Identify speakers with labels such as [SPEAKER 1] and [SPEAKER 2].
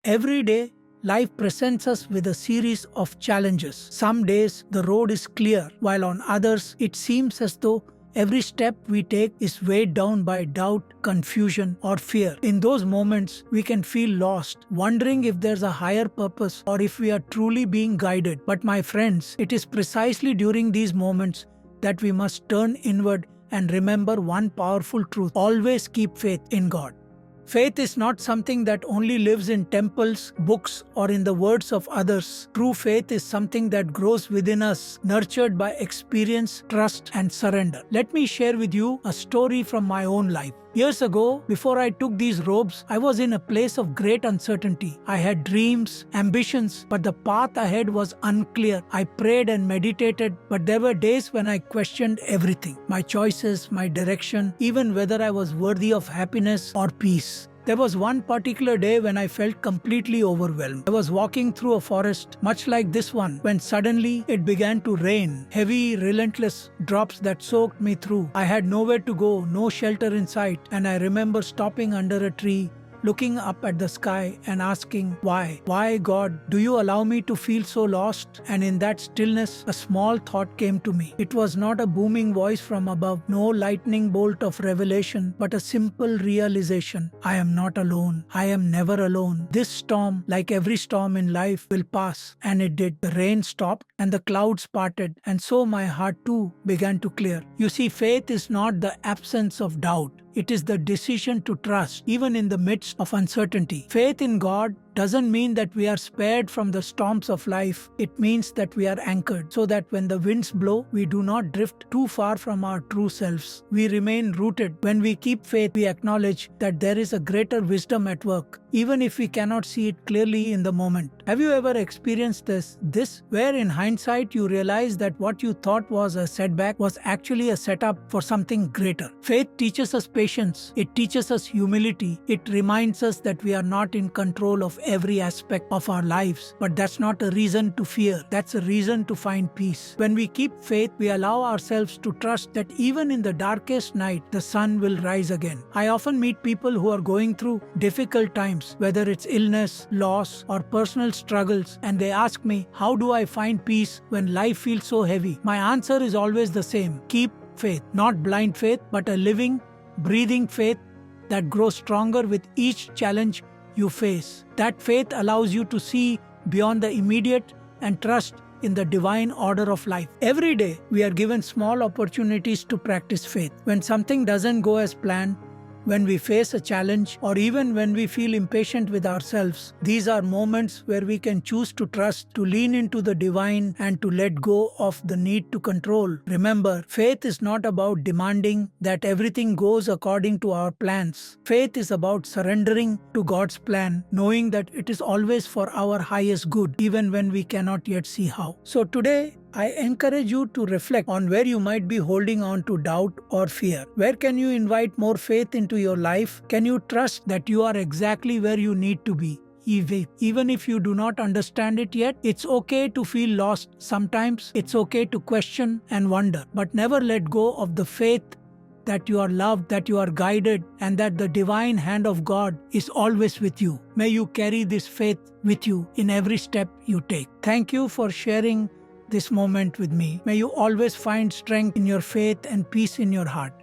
[SPEAKER 1] Every day, life presents us with a series of challenges. Some days the road is clear, while on others it seems as though every step we take is weighed down by doubt, confusion, or fear. In those moments, we can feel lost, wondering if there's a higher purpose or if we are truly being guided. But my friends, it is precisely during these moments that we must turn inward and remember one powerful truth: always keep faith in God. Faith is not something that only lives in temples, books, or in the words of others. True faith is something that grows within us, nurtured by experience, trust, and surrender. Let me share with you a story from my own life. Years ago, before I took these robes, I was in a place of great uncertainty. I had dreams, ambitions, but the path ahead was unclear. I prayed and meditated, but there were days when I questioned everything: my choices, my direction, even whether I was worthy of happiness or peace. There was one particular day when I felt completely overwhelmed. I was walking through a forest, much like this one, when suddenly it began to rain. Heavy, relentless drops that soaked me through. I had nowhere to go, no shelter in sight, and I remember stopping under a tree, looking up at the sky and asking, why? Why, God, do you allow me to feel so lost? And in that stillness, a small thought came to me. It was not a booming voice from above, no lightning bolt of revelation, but a simple realization: I am not alone. I am never alone. This storm, like every storm in life, will pass. And it did. The rain stopped and the clouds parted, and so my heart too began to clear. You see, faith is not the absence of doubt. It is the decision to trust, even in the midst of uncertainty. Faith in God doesn't mean that we are spared from the storms of life. It means that we are anchored, so that when the winds blow, we do not drift too far from our true selves. We remain rooted. When we keep faith, we acknowledge that there is a greater wisdom at work, even if we cannot see it clearly in the moment. Have you ever experienced this, where in hindsight you realize that what you thought was a setback was actually a setup for something greater? Faith teaches us patience. It teaches us humility. It reminds us that we are not in control of every aspect of our lives. But that's not a reason to fear. That's a reason to find peace. When we keep faith, we allow ourselves to trust that even in the darkest night, the sun will rise again. I often meet people who are going through difficult times, whether it's illness, loss, or personal struggles, and they ask me, how do I find peace when life feels so heavy? My answer is always the same: keep faith. Not blind faith, but a living, breathing faith that grows stronger with each challenge you face. That faith allows you to see beyond the immediate and trust in the divine order of life. Every day, we are given small opportunities to practice faith. When something doesn't go as planned, when we face a challenge, or even when we feel impatient with ourselves, these are moments where we can choose to trust, to lean into the divine, and to let go of the need to control. Remember, faith is not about demanding that everything goes according to our plans. Faith is about surrendering to God's plan, knowing that it is always for our highest good, even when we cannot yet see how. So today, I encourage you to reflect on where you might be holding on to doubt or fear. Where can you invite more faith into your life? Can you trust that you are exactly where you need to be? Even if you do not understand it yet, it's okay to feel lost sometimes. It's okay to question and wonder, but never let go of the faith that you are loved, that you are guided, and that the divine hand of God is always with you. May you carry this faith with you in every step you take. Thank you for sharing this moment with me. May you always find strength in your faith and peace in your heart.